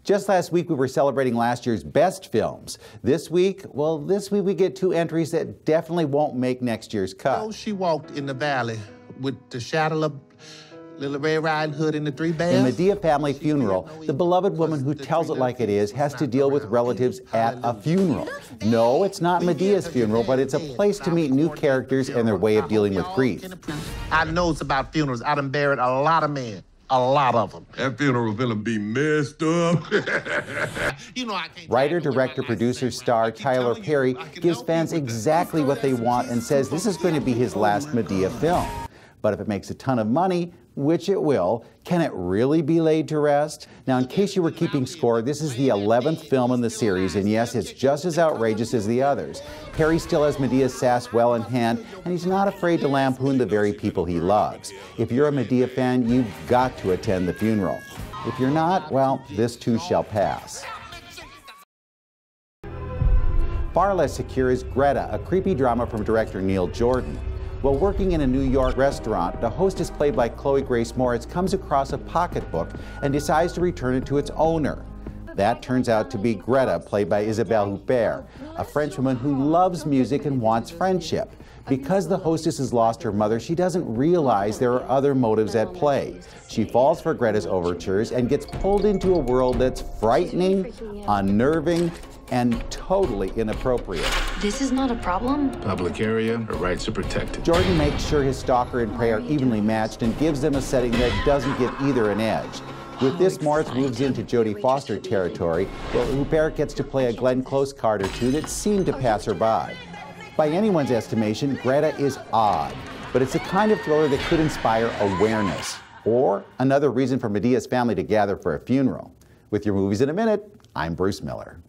Just last week, we were celebrating last year's best films. This week we get two entries that definitely won't make next year's cut. Oh, she walked in the valley with the shadow of Little Red Riding Hood and the Three Bears. In Madea family funeral, the beloved woman who tells it like it is has to deal with relatives at a funeral. No, it's not Medea's funeral, but it's a place to meet new characters and their way of dealing with grief. I know it's about funerals. I done buried a lot of men. A lot of them. That funeral gonna be messed up. Writer, director, producer, star Tyler Perry gives fans exactly what they want and says this is going to be his last Madea film. But if it makes a ton of money, which it will, can it really be laid to rest? Now, in case you were keeping score, this is the 11th film in the series, and yes, it's just as outrageous as the others. Perry still has Medea's sass well in hand, and he's not afraid to lampoon the very people he loves. If you're a Madea fan, you've got to attend the funeral. If you're not, well, this too shall pass. Far less secure is Greta, a creepy drama from director Neil Jordan. While working in a New York restaurant, the hostess played by Chloe Grace Moritz comes across a pocketbook and decides to return it to its owner. That turns out to be Greta, played by Isabelle Huppert, a Frenchwoman who loves music and wants friendship. Because the hostess has lost her mother, she doesn't realize there are other motives at play. She falls for Greta's overtures and gets pulled into a world that's frightening, unnerving, and totally inappropriate. This is not a problem? Public area, her rights are protected. Jordan makes sure his stalker and prey are evenly matched and gives them a setting that doesn't give either an edge. With this, Moritz moves into Jodie Foster territory, while Huppert gets to play a Glenn Close card or two that seem to pass her by. By anyone's estimation, Greta is odd, but it's the kind of thriller that could inspire awareness, or another reason for Medea's family to gather for a funeral. With your movies in a minute, I'm Bruce Miller.